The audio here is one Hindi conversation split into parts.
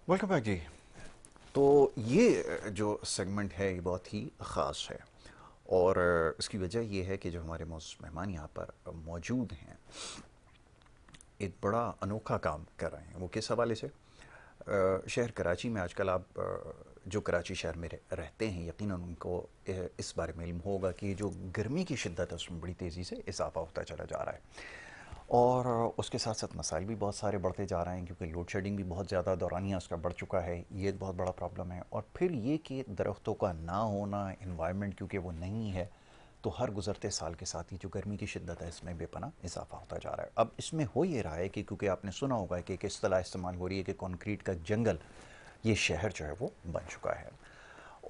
वेलकम बैक जी। तो ये जो सेगमेंट है ये बहुत ही ख़ास है और इसकी वजह ये है कि जो हमारे मौजूद मेहमान यहाँ पर मौजूद हैं एक बड़ा अनोखा काम कर रहे हैं। वो किस हवाले से? शहर कराची में आजकल आप जो कराची शहर में रहते हैं यकीनन उनको इस बारे में इल्म होगा कि जो गर्मी की शिद्दत है उसमें बड़ी तेज़ी से इजाफा होता चला जा रहा है और उसके साथ साथ मसाइल भी बहुत सारे बढ़ते जा रहे हैं क्योंकि लोड शेडिंग भी बहुत ज़्यादा दौरानिया उसका बढ़ चुका है। ये एक बहुत बड़ा प्रॉब्लम है और फिर ये कि दरख्तों का ना होना, इन्वायरमेंट क्योंकि वो नहीं है, तो हर गुजरते साल के साथ ही जो गर्मी की शिद्दत है इसमें बेपना इजाफा होता जा रहा है। अब इसमें हो ये रहा है कि क्योंकि आपने सुना होगा कि एक इस्तेलाह इस्तेमाल हो रही है कि कंक्रीट का जंगल ये शहर जो है वो बन चुका है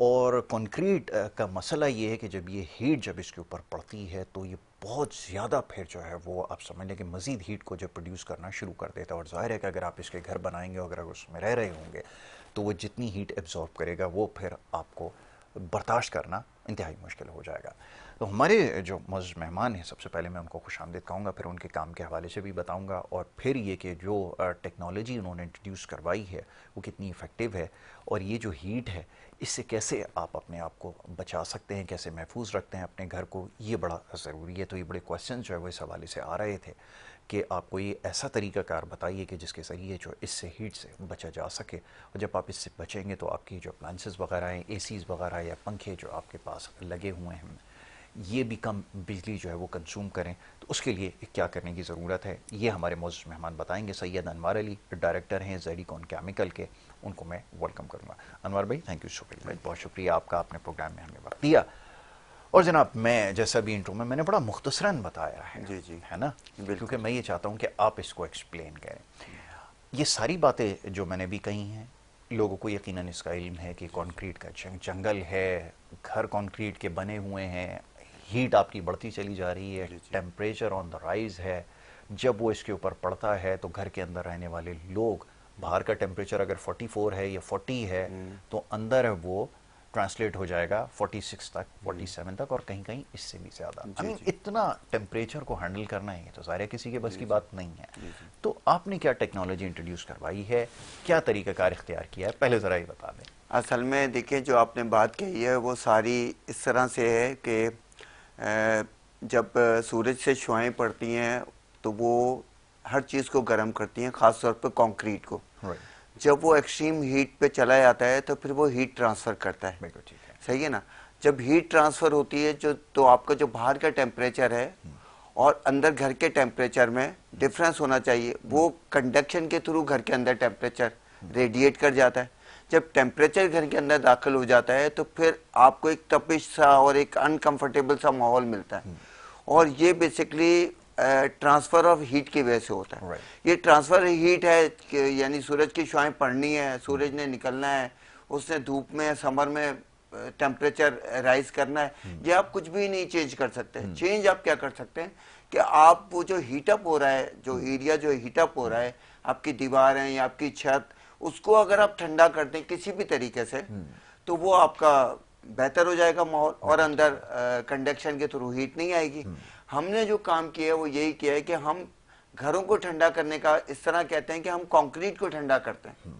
और कंक्रीट का मसला ये है कि जब ये हीट जब इसके ऊपर पड़ती है तो ये बहुत ज़्यादा फिर जो है वो आप समझ लें कि मज़ीद हीट को जब प्रोड्यूस करना शुरू कर देता है और ज़ाहिर है कि अगर आप इसके घर बनाएंगे और अगर उसमें रह रहे होंगे तो वो जितनी हीट एब्जॉर्ब करेगा वो फिर आपको बर्दाश्त करना इंतहाई मुश्किल हो जाएगा। तो हमारे जो मौजूद मेहमान हैं सबसे पहले मैं उनको खुशामदीद कहूँगा, फिर उनके काम के हवाले से भी बताऊँगा और फिर ये कि जो टेक्नोलॉजी उन्होंने इंट्रोड्यूस करवाई है वो कितनी इफ़ेक्टिव है और ये जो हीट है इससे कैसे आप अपने आप को बचा सकते हैं, कैसे महफूज रखते हैं अपने घर को, ये बड़ा ज़रूरी है। तो ये बड़े क्वेश्चन जो है वो इस हवाले से आ रहे थे कि आप कोई ऐसा तरीक़ाकार बताइए कि जिसके ज़रिए जो इससे हीट से बचा जा सके और जब आप इससे बचेंगे तो आपकी जो अप्लाइंसेस वगैरह हैं, एसीज़ वगैरह या पंखे जो आपके पास लगे हुए हैं ये भी कम बिजली जो है वो कंज्यूम करें। तो उसके लिए क्या करने की ज़रूरत है ये हमारे मौजूद मेहमान बताएंगे। सैयद अनवर अली डायरेक्टर हैं ज़ेडिकॉन केमिकल के, उनको मैं वेलकम करूँगा। अनवर भाई thank you so very much, बहुत शुक्रिया आपका, आपने प्रोग्राम में हमें वक्त दिया। और जनाब मैं जैसा भी इंट्रो में मैंने बड़ा मुख्तसरन बताया है, जी जी है ना, क्योंकि बिल्कुल। मैं ये चाहता हूँ कि आप इसको एक्सप्लेन करें। ये सारी बातें जो मैंने भी कही हैं लोगों को यकीनन इसका इल्म है कि कंक्रीट का जंगल है, घर कंक्रीट के बने हुए हैं, हीट आपकी बढ़ती चली जा रही है, जी जी टेम्परेचर ऑन द राइज है, जब वो इसके ऊपर पड़ता है तो घर के अंदर रहने वाले लोग, बाहर का टेम्परेचर अगर 44 है या 40 है तो अंदर वो ट्रांसलेट हो जाएगा 46 तक, 47 तक और कहीं कहीं इससे भी ज़्यादा। आई जी मीन जी इतना टेम्परेचर को हैंडल करना है तो सारे किसी के बस जी की जी बात नहीं है। जी जी। तो आपने क्या टेक्नोलॉजी इंट्रोड्यूस करवाई है, क्या तरीक़ाकार इख्तियार किया है, पहले ज़रा ये बता दें। असल में देखिए जो आपने बात कही है वो सारी इस तरह से है कि जब सूरज से शुआएं पड़ती हैं तो वो हर चीज़ को गर्म करती हैं, ख़ास तौर पे कंक्रीट को। राइट, जब वो एक्सट्रीम हीट पे चला जाता है तो फिर वो हीट ट्रांसफ़र करता है, बिल्कुल ठीक है। सही है ना। जब हीट ट्रांसफ़र होती है जो तो आपका जो बाहर का टेम्परेचर है और अंदर घर के टेम्परेचर में डिफरेंस होना चाहिए, वो कंडक्शन के थ्रू घर के अंदर टेम्परेचर रेडिएट कर जाता है। जब टेम्परेचर घर के अंदर दाखिल हो जाता है तो फिर आपको एक तपिश सा और एक अनकंफर्टेबल सा माहौल मिलता है और ये बेसिकली ट्रांसफ़र ऑफ हीट की वजह से होता है। राइट, ये ट्रांसफ़र हीट है कि यानी सूरज की शुआएं पड़नी है, सूरज ने निकलना है, उसने धूप में समर में टेम्परेचर राइज करना है। ये आप कुछ भी नहीं चेंज कर सकते। चेंज आप क्या कर सकते हैं कि आप वो जो हीटअप हो रहा है, जो एरिया जो हीटअप हो रहा है, आपकी दीवार है या आपकी छत, उसको अगर आप ठंडा कर दें किसी भी तरीके से तो वो आपका बेहतर हो जाएगा माहौल और अंदर कंडक्शन के थ्रू हीट नहीं आएगी। हमने जो काम किया है वो यही किया है कि हम घरों को ठंडा करने का इस तरह कहते हैं कि हम कंक्रीट को ठंडा करते हैं।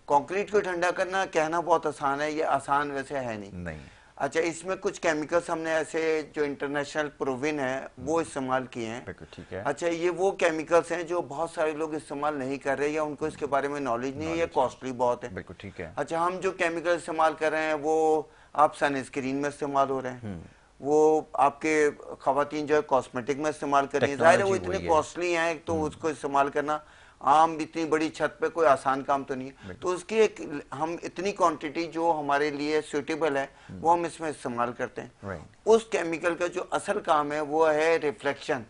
कंक्रीट को ठंडा करना कहना बहुत आसान है, ये आसान वैसे है नहीं। नहीं, अच्छा, इसमें कुछ केमिकल्स हमने ऐसे जो इंटरनेशनल प्रूविन है वो इस्तेमाल किए हैं। बिल्कुल ठीक है। अच्छा, ये वो केमिकल्स हैं जो बहुत सारे लोग इस्तेमाल नहीं कर रहे या उनको इसके बारे में नॉलेज नहीं है या नॉलेज है, कॉस्टली बहुत है। बिल्कुल ठीक है। अच्छा, हम जो केमिकल इस्तेमाल कर रहे हैं वो आप सनस्क्रीन में इस्तेमाल हो रहे हैं, वो आपके खवातीन जो है कॉस्मेटिक में इस्तेमाल कर रही है। जाहिर है वो टेक्नोलॉजी इतने वही है। कॉस्टली हैं तो उसको इस्तेमाल करना आम इतनी बड़ी छत पे कोई आसान काम तो नहीं है। तो उसकी एक हम इतनी क्वांटिटी जो हमारे लिए सूटेबल है वो हम इसमें इस्तेमाल करते हैं। राइट, उस केमिकल का जो असल काम है वो है रिफ्लेक्शन,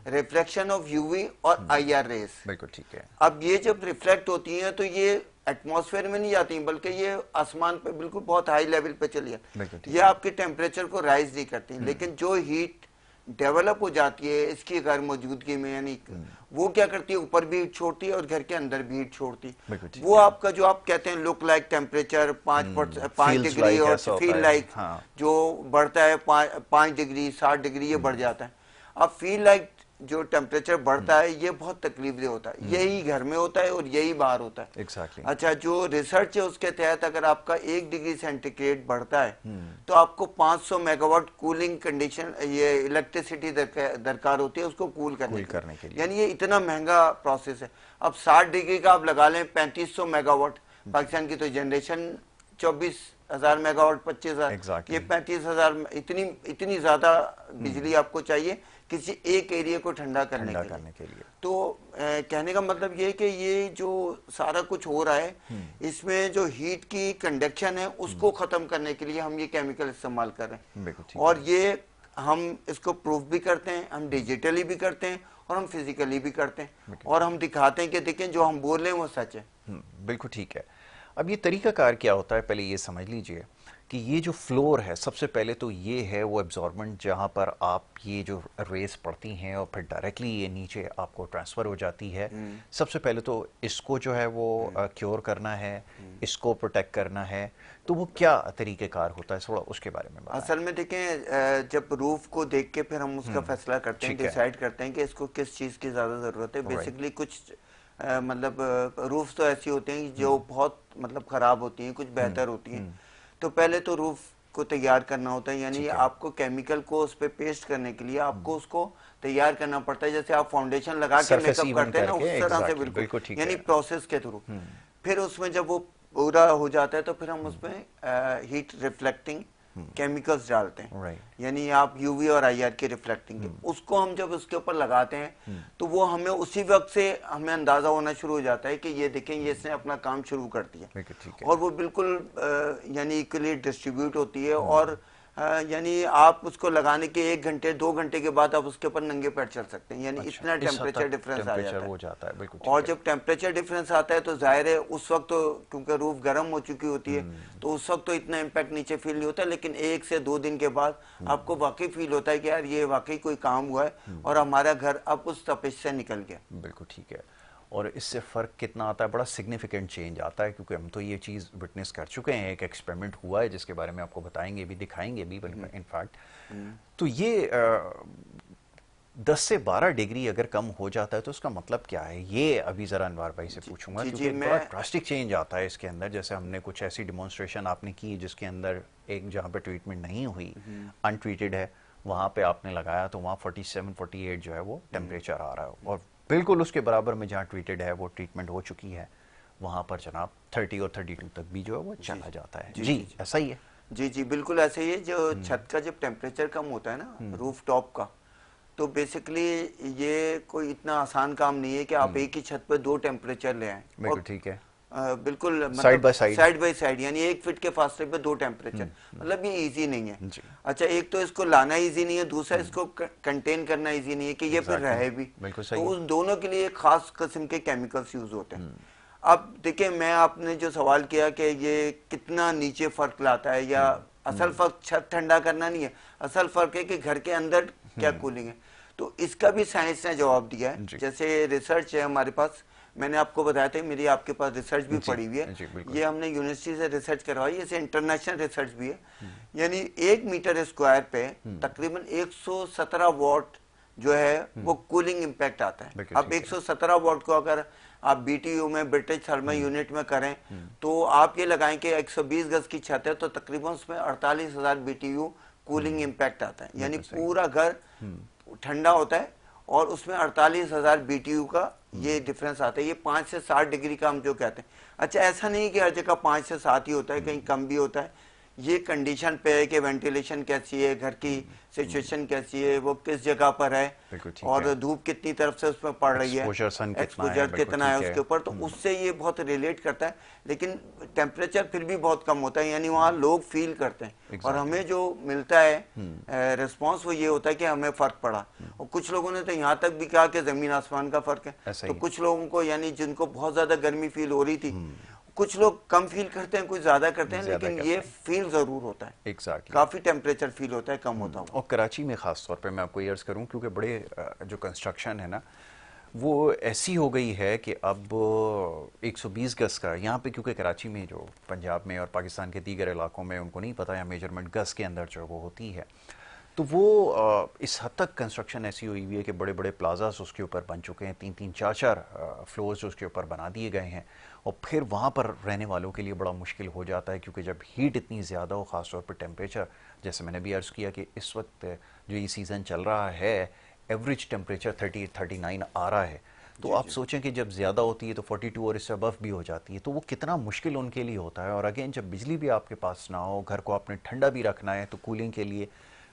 रिफ्लेक्शन ऑफ यूवी और आईआर रेस। बिल्कुल ठीक है। अब ये जब रिफ्लेक्ट होती हैं तो ये एटमॉस्फेयर में नहीं जाती बल्कि ये आसमान पे बिल्कुल बहुत हाई लेवल पे चली बिल्कुल जाती, ठीक ये है। आपके टेम्परेचर को राइज नहीं करती। लेकिन जो हीट डेवलप हो जाती है इसकी गैर मौजूदगी में, यानी वो क्या करती है, ऊपर भी हीट छोड़ती है और घर के अंदर भी हीट छोड़ती बिल्कुल है। ठीक वो है। आपका जो आप कहते हैं look like temperature 5 feels degree like और ऐसा होता फील है, लाइक हाँ। जो बढ़ता है 5 डिग्री 60 डिग्री ये बढ़ जाता है। अब फील लाइक जो टेम्परेचर बढ़ता है ये बहुत तकलीफदेह होता है, यही घर में होता है और यही बाहर होता है। Exactly. अच्छा, जो रिसर्च है उसके तहत अगर आपका 1 डिग्री सेंटीग्रेड बढ़ता है तो आपको 500 मेगावाट कूलिंग कंडीशन, ये इलेक्ट्रिसिटी दरकार होती है उसको कूल करने के लिए। यानी ये इतना महंगा प्रोसेस है। अब 60 डिग्री का आप लगा लें 3500 मेगावाट, पाकिस्तान की तो जनरेशन 24,000 मेगावाट, 25,000, Exactly. ये 35,000, इतनी ज्यादा बिजली आपको चाहिए किसी एक एरिया को ठंडा करने के लिए। तो कहने का मतलब ये है कि ये जो सारा कुछ हो रहा है इसमें जो हीट की कंडक्शन है उसको खत्म करने के लिए हम ये केमिकल इस्तेमाल कर रहे हैं। और ये हम इसको प्रूफ भी करते हैं, हम डिजिटली भी करते हैं और हम फिजिकली भी करते हैं, और हम दिखाते हैं कि देखें जो हम बोल रहे हैं वो सच है। बिल्कुल ठीक है। अब ये तरीकाकार क्या होता है, पहले ये समझ लीजिए कि ये जो फ्लोर है, सबसे पहले तो ये है वो एब्जॉर्बेंट जहाँ पर आप ये जो रेस पड़ती हैं और फिर डायरेक्टली ये नीचे आपको ट्रांसफ़र हो जाती है। सबसे पहले तो इसको जो है वो क्योर करना है, इसको प्रोटेक्ट करना है, तो वो क्या तरीक़ेकार होता है, थोड़ा उसके बारे में बताएं। असल में देखें, जब रूफ को देख के फिर हम उसका फैसला करते हैं, डिसाइड करते हैं कि इसको किस चीज़ की ज़्यादा ज़रूरत है। बेसिकली कुछ मतलब रूफ तो ऐसी होते हैं जो बहुत मतलब ख़राब होती हैं, कुछ बेहतर होती हैं। तो पहले तो रूफ को तैयार करना होता है, यानी आपको केमिकल को उस पर पेस्ट करने के लिए आपको उसको तैयार करना पड़ता है। जैसे आप फाउंडेशन लगा के मेकअप करते हैं ना, उस तरह से बिल्कुल, यानी प्रोसेस के थ्रू। फिर उसमें जब वो पूरा हो जाता है तो फिर हम उसमें हीट रिफ्लेक्टिंग केमिकल्स डालते हैं, यानी आप यूवी और आईआर के रिफ्लेक्टिंग के, उसको हम जब उसके ऊपर लगाते हैं तो वो हमें उसी वक्त से हमें अंदाजा होना शुरू हो जाता है कि ये देखें ये इसने अपना काम शुरू कर दिया, और वो बिल्कुल यानी इक्वली डिस्ट्रीब्यूट होती है। और यानी आप उसको लगाने के 1 घंटे 2 घंटे के बाद आप उसके ऊपर नंगे पैर चल सकते हैं, यानी इतना टेम्परेचर डिफरेंस आ जाता है। और जब टेम्परेचर डिफरेंस आता है तो जाहिर है उस वक्त तो क्योंकि रूफ गर्म हो चुकी होती है तो उस वक्त तो इतना इम्पैक्ट नीचे फील नहीं होता, लेकिन 1 से 2 दिन के बाद आपको वाकई फील होता है कि यार ये वाकई कोई काम हुआ है और हमारा घर अब उस तपिश से निकल गया। बिल्कुल ठीक है। और इससे फ़र्क कितना आता है, बड़ा सिग्निफिकेंट चेंज आता है, क्योंकि हम तो ये चीज़ विटनेस कर चुके हैं, एक एक्सपेरिमेंट हुआ है जिसके बारे में आपको बताएंगे भी, दिखाएंगे भी इनफैक्ट। तो ये 10 से 12 डिग्री अगर कम हो जाता है तो उसका मतलब क्या है, ये अभी ज़रा अनवार भाई से पूछूंगा, क्योंकि बड़ा ड्रास्टिक चेंज आता है इसके अंदर। जैसे हमने कुछ ऐसी डिमॉन्स्ट्रेशन आपने की जिसके अंदर एक जहाँ पे ट्रीटमेंट नहीं हुई, अनट्रीटेड है, वहाँ पे आपने लगाया तो वहाँ 47-48 जो है वो टेम्परेचर आ रहा है, और बिल्कुल उसके बराबर में जहाँ ट्रीटेड है, वो ट्रीटमेंट हो चुकी है, वहाँ पर जनाब 30 और 32 तक भी जो है वो चला जाता है। जी ऐसा ही है। जी बिल्कुल ऐसा ही है। जो छत का जब टेम्परेचर कम होता है ना रूफ टॉप का, तो बेसिकली ये कोई इतना आसान काम नहीं है कि आप एक ही छत पे 2 टेम्परेचर ले आएं। बिल्कुल ठीक है। बिल्कुल साइड बाय साइड यानी 1 फीट के फासले पे 2 टेम्परेचर, मतलब ये इजी नहीं है। अच्छा, एक तो इसको लाना इजी नहीं है, दूसरा इसको कंटेन करना इजी नहीं है कि ये फिर रहे भी। तो उस दोनों के लिए खास किस्म के केमिकल्स यूज होते हैं। अब देखिए, मैं आपने जो सवाल किया कि ये कितना नीचे फर्क लाता है, या असल फर्क छत ठंडा करना नहीं है, असल फर्क है कि घर के अंदर क्या कूलिंग है। तो इसका भी साइंस ने जवाब दिया है। जैसे रिसर्च है हमारे पास, मैंने आपको बताया था मेरी आपके पास रिसर्च भी पड़ी हुई है, ये हमने यूनिवर्सिटी से रिसर्च करवाई, इसे इंटरनेशनल रिसर्च भी है। यानी 1 मीटर स्क्वायर पे तकरीबन 117 वॉट जो है वो कूलिंग इम्पैक्ट आता है। अब 117 वॉट को अगर आप बीटीयू में, ब्रिटिश थर्मल यूनिट में करें तो आप ये लगाएं कि 120 गज की छत है तो तकरीबन उसमें 48,000 बीटीयू कूलिंग इम्पैक्ट आता है, यानी पूरा घर ठंडा होता है और उसमें 48,000 बीटीयू का ये डिफरेंस आता है। ये 5 से 7 डिग्री का हम जो कहते हैं। अच्छा, ऐसा नहीं कि हर जगह 5 से 7 ही होता है, कहीं कम भी होता है। ये कंडीशन पे है कि वेंटिलेशन कैसी है, घर की सिचुएशन कैसी है, वो किस जगह पर है और धूप कितनी तरफ से उसमें पड़ रही है, एक्सपोजर कितना है उसके ऊपर, तो उससे ये बहुत रिलेट करता है। लेकिन टेम्परेचर फिर भी बहुत कम होता है, यानी वहाँ लोग फील करते हैं और हमें जो मिलता है रिस्पॉन्स वो ये होता है कि हमें फर्क पड़ा। और कुछ लोगों ने तो यहाँ तक भी कहा कि जमीन आसमान का फर्क है। तो कुछ लोगों को, यानी जिनको बहुत ज्यादा गर्मी फील हो रही थी, कुछ लोग कम फील करते हैं, कुछ ज्यादा करते हैं, लेकिन ये फील जरूर होता है। काफी टेम्परेचर फील होता है कम होता है। और कराची में खास तौर पे मैं आपको ये अर्ज करूं, क्योंकि बड़े जो कंस्ट्रक्शन है ना वो ऐसी हो गई है कि अब 120 गज का यहाँ पे, क्योंकि कराची में जो पंजाब में और पाकिस्तान के दीगर इलाकों में उनको नहीं पता है मेजरमेंट गज के अंदर जो वो होती है, तो वो इस हद तक कंस्ट्रक्शन ऐसी हुई हुई है कि बड़े बड़े प्लाजास उसके ऊपर बन चुके हैं, 3-3 4-4 फ्लोर्स उसके ऊपर बना दिए गए हैं, और फिर वहाँ पर रहने वालों के लिए बड़ा मुश्किल हो जाता है, क्योंकि जब हीट इतनी ज़्यादा हो, ख़ासतौर पर टेम्परेचर, जैसे मैंने भी अर्ज़ किया कि इस वक्त जो ये सीज़न चल रहा है एवरेज टेम्परेचर 38-39 आ रहा है, तो आप सोचें कि जब ज़्यादा होती है तो 42 और इससे अबव भी हो जाती है, तो वो कितना मुश्किल उनके लिए होता है। और अगेन जब बिजली भी आपके पास ना हो, घर को आपने ठंडा भी रखना है, तो कूलिंग के लिए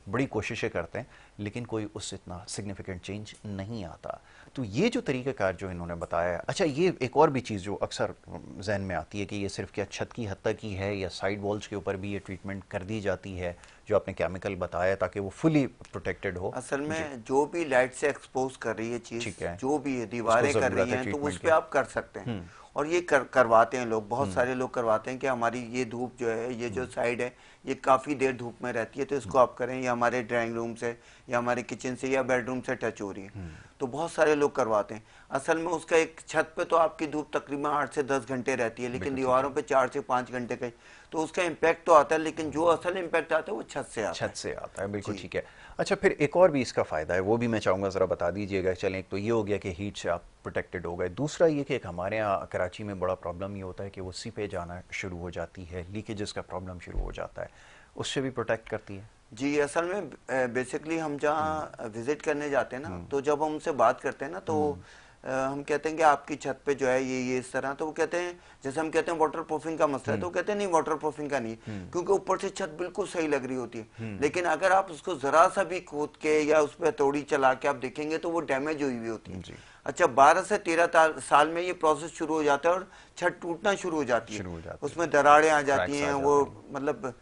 बड़ी कोशिशें करते हैं, लेकिन कोई उससे इतना सिग्निफिकेंट चेंज नहीं आता। तो ये जो तरीक़ाकार जो इन्होंने बताया है, अच्छा ये एक और भी चीज़ जो अक्सर जहन में आती है कि ये सिर्फ क्या छत की हद तक ही है या साइड वॉल्स के ऊपर भी ये ट्रीटमेंट कर दी जाती है, जो आपने केमिकल बताया, ताकि वो फुली प्रोटेक्टेड हो। असल में जो भी लाइट से एक्सपोज कर रही है चीज, जो भी है दीवारें कर रही हैं, तो उस पर आप कर सकते हैं। और ये करवाते हैं लोग, बहुत सारे लोग करवाते हैं कि हमारी ये धूप जो है, ये जो साइड है, ये काफ़ी देर धूप में रहती है, तो इसको आप करें, या हमारे ड्राइंग रूम से या हमारे किचन से या बेडरूम से टच हो रही है, तो बहुत सारे लोग करवाते हैं। असल में उसका एक छत पे तो आपकी धूप तकरीबन 8 से 10 घंटे रहती है, लेकिन दीवारों पे 4 से 5 घंटे का, तो उसका इम्पैक्ट तो आता है, लेकिन जो असल इम्पैक्ट आता है वो छत से आता है। बिल्कुल ठीक है। अच्छा, फिर एक और भी इसका फ़ायदा है, वो भी मैं चाहूँगा ज़रा बता दीजिएगा। चलें, एक तो ये हो गया कि हीट से आप प्रोटेक्टेड हो गए, दूसरा ये कि एक हमारे यहाँ कराची में बड़ा प्रॉब्लम ये होता है कि वो सीपेज आना शुरू हो जाती है, लीकेजेस का प्रॉब्लम शुरू हो जाता है, उससे भी प्रोटेक्ट करती है। जी, असल में बेसिकली हम जहाँ विजिट करने जाते हैं ना, तो जब हम उनसे बात करते हैं ना, तो हम कहते हैं कि आपकी छत पे जो है ये इस तरह, तो वो कहते हैं, जैसे हम कहते हैं वाटर प्रूफिंग का मसला है, तो वो कहते हैं नहीं, वाटर प्रूफिंग का नहीं, क्योंकि ऊपर से छत बिल्कुल सही लग रही होती है, लेकिन अगर आप उसको जरा सा भी खोद के या उस पर हथौड़ी चला के आप देखेंगे तो वो डैमेज हुई हुई होती है। अच्छा, 12 से 13 साल में ये प्रोसेस शुरू हो जाता है और छत टूटना शुरू हो जाती है, उसमें दरारें आ जाती हैं, वो मतलब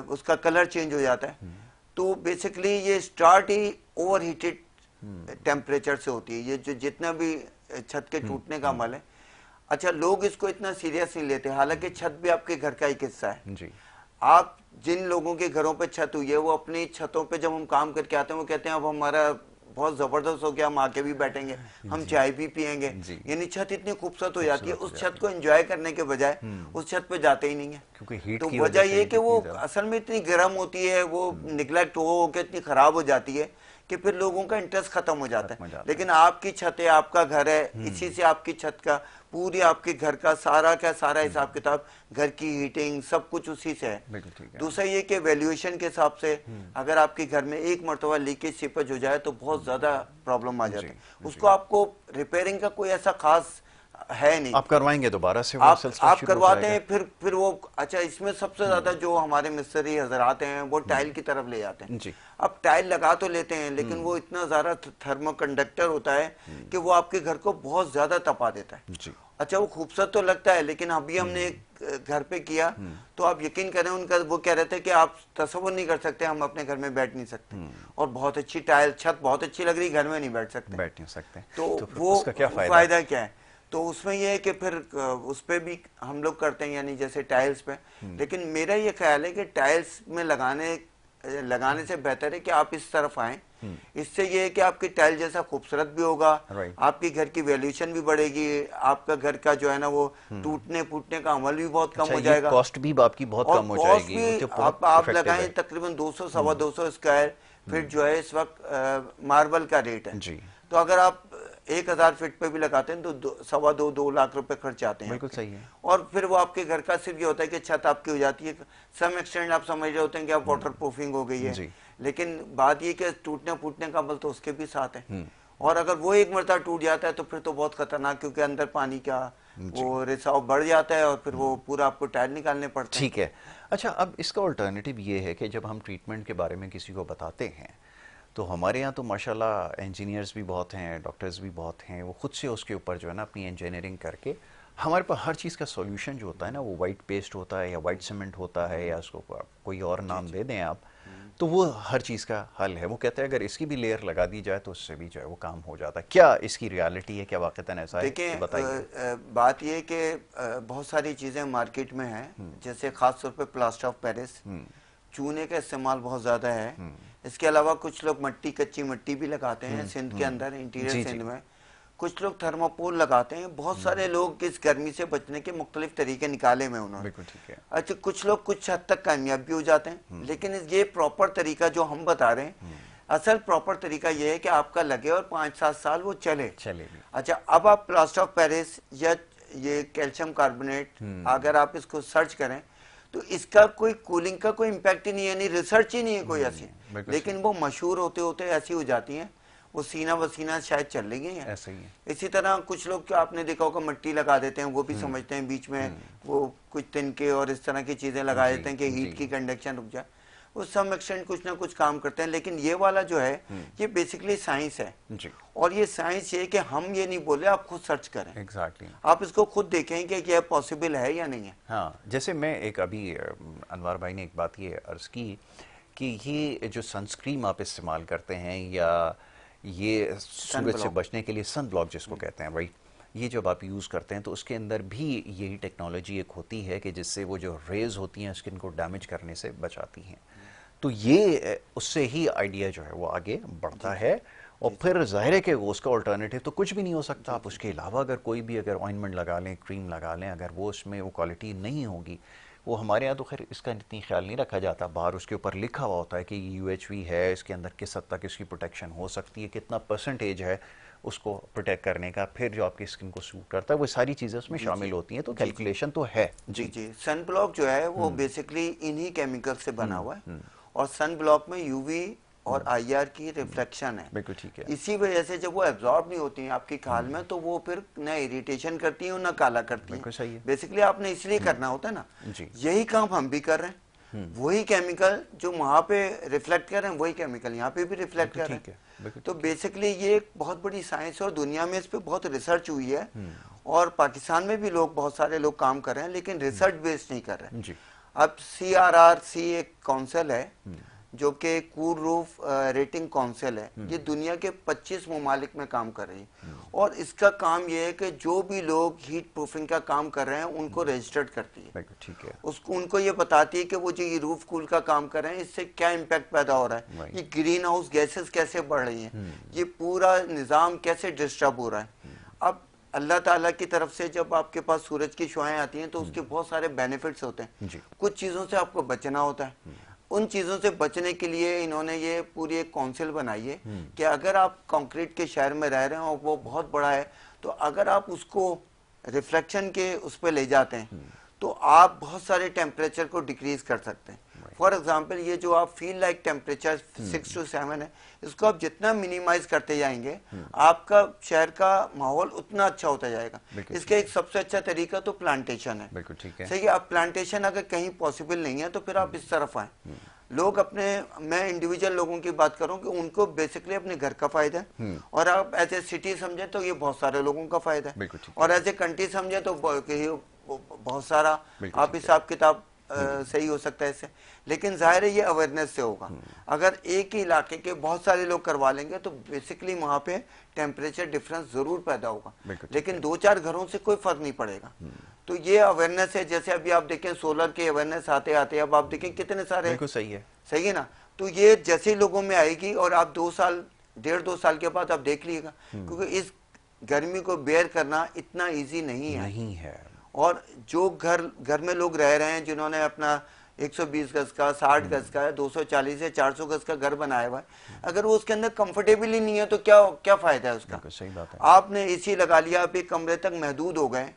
उसका कलर चेंज हो जाता है। तो बेसिकली ये स्टार्ट ही ओवर हीटेड टेम्परेचर से होती है, ये जो जितना भी छत के टूटने का अमल है। अच्छा, लोग इसको इतना सीरियस नहीं लेते, हालांकि छत भी आपके घर का एक हिस्सा है जी। आप जिन लोगों के घरों पे छत हुई है, वो अपनी छतों पे जब हम काम करके आते हैं, वो कहते हैं अब हमारा बहुत जबरदस्त हो गया, हम आके भी बैठेंगे, हम चाय भी पियेंगे, यानी छत इतनी खूबसूरत हो जाती है, उस छत को एंजॉय करने के बजाय उस छत पे जाते ही नहीं है, क्योंकि तो वजह ये कि वो असल में इतनी गर्म होती है, वो निगलेक्ट हो के इतनी खराब हो जाती है कि फिर लोगों का इंटरेस्ट खत्म हो जाता है। लेकिन आपकी छत है, आपका घर है, इसी से आपकी छत का पूरी आपके घर का सारा का सारा हिसाब किताब, घर की हीटिंग सब कुछ उसी से है। दूसरा ये कि वैल्यूएशन के हिसाब से अगर आपके घर में एक मरतबा लीकेज सीपेज हो जाए तो बहुत ज्यादा प्रॉब्लम आ जाती है, उसको आपको रिपेयरिंग का कोई ऐसा खास है नहीं, आप करवाएंगे दोबारा से, आप करवाते हैं, फिर वो। अच्छा, इसमें सबसे ज्यादा जो हमारे मिस्त्री हजरात हैं वो टाइल की तरफ ले जाते हैं जी। अब टाइल लगा तो लेते हैं, लेकिन वो इतना ज्यादा थर्मोकंडक्टर होता है कि वो आपके घर को बहुत ज्यादा तपा देता है जी। अच्छा, वो खूबसूरत तो लगता है, लेकिन अभी हमने एक घर पे किया तो आप यकीन करें, उनका वो कह रहे थे कि आप तस्वीर नहीं कर सकते, हम अपने घर में बैठ नहीं सकते, और बहुत अच्छी टाइल, छत बहुत अच्छी लग रही, घर में नहीं बैठ सकते। तो वो फायदा क्या है? तो उसमें यह है कि फिर उस पर भी हम लोग करते हैं, यानी जैसे टाइल्स पे। लेकिन मेरा ये ख्याल है कि टाइल्स में लगाने से बेहतर है कि आप इस तरफ आए, इससे ये है कि आपकी टाइल जैसा खूबसूरत भी होगा, आपकी घर की वैल्यूएशन भी बढ़ेगी, आपका घर का जो है ना वो टूटने फूटने का अमल भी बहुत कम हो जाएगा, कॉस्ट भी आपकी बहुत कम हो जाएगी। आप लगाएं तकरीबन 200-225 स्क्वायर फीट जो है इस वक्त मार्बल का रेट है जी। तो अगर आप 1000 फीट पे भी लगाते हैं तो 2.25-2 लाख रुपए खर्च आते हैं। बिल्कुल सही है। और फिर वो आपके घर का सिर्फ ये होता है कि छत आपकी हो जाती है, सम एक्सटेंड आप समझ रहे होते हैं कि आप वाटर प्रूफिंग हो गई है, लेकिन बात ये कि टूटने फूटने का अमल तो उसके भी साथ है, और अगर वो एक मरतबा टूट जाता है तो फिर तो बहुत खतरनाक, क्योंकि अंदर पानी का वो रिसाव बढ़ जाता है और फिर वो पूरा आपको टायर निकालने पड़ते हैं। ठीक है। अच्छा, अब इसका अल्टरनेटिव ये है कि जब हम ट्रीटमेंट के बारे में किसी को बताते हैं तो हमारे यहाँ तो माशाल्लाह इंजीनियर्स भी बहुत हैं, डॉक्टर्स भी बहुत हैं, वो खुद से उसके ऊपर जो है ना अपनी इंजीनियरिंग करके हमारे पास हर चीज़ का सॉल्यूशन जो होता है ना, वो वाइट पेस्ट होता है या वाइट सीमेंट होता है या उसको कोई और नाम दे दें आप, तो वो हर चीज़ का हल है। वो कहते हैं अगर इसकी भी लेयर लगा दी जाए तो उससे भी जो है वो काम हो जाता है। क्या इसकी रियलिटी है, क्या वाक़तन ऐसा है? देखिए, बात ये कि बहुत सारी चीज़ें मार्केट में हैं, जैसे ख़ास तौर पर प्लास्टर ऑफ पेरिस, चूने का इस्तेमाल बहुत ज़्यादा है। इसके अलावा कुछ लोग कच्ची मट्टी भी लगाते हैं सिंध के अंदर, इंटीरियर सिंध में। कुछ लोग थर्माकोल लगाते हैं, बहुत सारे लोग इस गर्मी से बचने के मुख्तलिफ तरीके निकाले में उन्होंने। बिल्कुल ठीक है। अच्छा, कुछ लोग कुछ हद तक कामयाब भी हो जाते हैं, लेकिन ये प्रॉपर तरीका जो हम बता रहे हैं, असल प्रॉपर तरीका ये है कि आपका लगे और 5-7 साल वो चले भी। अच्छा, अब आप प्लास्टर ऑफ पेरिस या ये कैल्शियम कार्बोनेट अगर आप इसको सर्च करें तो इसका कोई कूलिंग का कोई इम्पैक्ट ही नहीं है, यानी रिसर्च ही नहीं है कोई ऐसी, लेकिन वो मशहूर होते होते ऐसी हो जाती हैं, वो सीना वसीना शायद चल रही है ऐसे ही है। इसी तरह कुछ लोग आपने देखा होगा मिट्टी लगा देते हैं, वो भी समझते हैं बीच में वो कुछ तिनके और इस तरह की चीजें लगा देते हैं कि हीट की कंडक्शन रुक जाए, उस सम एक्सटेंट कुछ ना कुछ काम करते हैं, लेकिन ये वाला जो है ये बेसिकली साइंस है जी। और ये साइंस ये कि हम ये नहीं बोले, आप खुद सर्च करें। एग्जैक्टली आप इसको खुद देखें कि यह पॉसिबल है या नहीं है। हाँ, जैसे मैं एक अभी अनवर भाई ने एक बात ये अर्ज की कि ये जो सनस्क्रीन आप इस्तेमाल करते हैं या ये सूरज से बचने के लिए सन ब्लॉक जिसको कहते हैं, राइट, ये जब आप यूज़ करते हैं तो उसके अंदर भी यही टेक्नोलॉजी एक होती है कि जिससे वो जो रेज होती हैं स्किन को डैमेज करने से बचाती हैं। तो ये उससे ही आइडिया जो है वो आगे बढ़ता है और फिर ज़ाहिर है कि उसका अल्टरनेटिव तो कुछ भी नहीं हो सकता। आप उसके अलावा अगर कोई भी अगर ऑइंटमेंट लगा लें, क्रीम लगा लें, अगर वो उसमें वो क्वालिटी नहीं होगी, वो हमारे यहाँ तो खैर इसका इतनी ख्याल नहीं रखा जाता, बाहर उसके ऊपर लिखा हुआ होता है कि UHV है, इसके अंदर किस हद तक इसकी प्रोटेक्शन हो सकती है, कितना परसेंटेज है उसको प्रोटेक्ट करने का, फिर जो आपकी स्किन को सूट करता है, वो सारी चीज़ें उसमें शामिल होती हैं। तो कैलकुलेशन तो है। जी जी, सन ब्लॉक जो है वो बेसिकली इन्हीं केमिकल से बना हुआ है और सन ब्लॉक में UV और IR की रिफ्लेक्शन है। बिल्कुल ठीक है। इसी वजह से जब वो एब्जॉर्ब नहीं होती हैं आपकी खाल में तो वो फिर ना इरिटेशन करती हैं और ना काला करती हैं। सही है। बेसिकली आपने इसलिए करना होता है ना जी। यही काम हम भी कर रहे हैं, वही केमिकल जो वहां पे रिफ्लेक्ट कर रहे हैं वही केमिकल यहाँ पे भी रिफ्लेक्ट कर रहे हैं। तो बेसिकली ये एक बहुत बड़ी साइंस है और दुनिया में इस पे बहुत रिसर्च हुई है और पाकिस्तान में भी लोग बहुत सारे लोग काम कर रहे हैं, लेकिन रिसर्च बेस्ड नहीं कर रहे हैं। अब CRRC एक काउंसिल है जो कि कूल रूफ रेटिंग काउंसिल है, ये दुनिया के 25 ममालिक में काम कर रही है और इसका काम ये है कि जो भी लोग हीट प्रूफिंग का काम कर रहे हैं उनको रजिस्टर्ड करती है। ठीक है। उसको उनको ये बताती है कि वो जो ये रूफ कूल का काम कर रहे हैं इससे क्या इम्पैक्ट पैदा हो रहा है, ये ग्रीन हाउस गैसेस कैसे बढ़ रही हैं, ये पूरा निज़ाम कैसे डिस्टर्ब हो रहा है। अब अल्लाह ताला की तरफ से जब आपके पास सूरज की शुआएं आती हैं तो उसके बहुत सारे बेनिफिट्स होते हैं, कुछ चीज़ों से आपको बचना होता है। उन चीज़ों से बचने के लिए इन्होंने ये पूरी एक काउंसिल बनाई है कि अगर आप कंक्रीट के शहर में रह रहे हैं और वो बहुत बड़ा है तो अगर आप उसको रिफ्लेक्शन के उस पर ले जाते हैं तो आप बहुत सारे टेम्परेचर को डिक्रीज कर सकते हैं। फॉर एग्जाम्पल ये जो आप फील लाइक टेम्परेचर 6 to 7 है, इसको आप जितना मिनिमाइज करते जाएंगे आपका शहर का माहौल उतना अच्छा होता जाएगा। इसका एक सबसे अच्छा तरीका तो प्लांटेशन है। बिल्कुल ठीक है। सही है। आप प्लांटेशन अगर कहीं पॉसिबल नहीं है तो फिर आप इस तरफ आए। लोग अपने, मैं इंडिविजुअल लोगों की बात करूं कि उनको बेसिकली अपने घर का फायदा है और आप एज ए सिटी समझे तो ये बहुत सारे लोगों का फायदा है और एज ए कंट्री समझे तो बहुत सारा आप हिसाब किताब सही हो सकता है इससे, लेकिन जाहिर है ये अवेयरनेस से होगा। अगर एक ही इलाके के बहुत सारे लोग करवा लेंगे तो बेसिकली वहां पे टेम्परेचर डिफरेंस जरूर पैदा होगा, लेकिन 2-4 घरों से कोई फर्क नहीं पड़ेगा। तो ये अवेयरनेस है। जैसे अभी आप देखें सोलर के अवेयरनेस आते आते अब आप देखें कितने सारे, बिल्कुल सही है, सही है ना। तो ये जैसे लोगों में आएगी और आप 2 साल 1.5-2 साल के बाद आप देख लीजिएगा, क्योंकि इस गर्मी को बेयर करना इतना ईजी नहीं है। और जो घर में लोग रह रहे हैं जिन्होंने अपना 120 गज का, 60 गज का, 240 से 400 गज का घर बनाया हुआ है, अगर वो उसके अंदर कंफर्टेबल ही नहीं है तो क्या फायदा है उसका। सही बात है। आपने एसी लगा लिया, आप एक कमरे तक महदूद हो गए,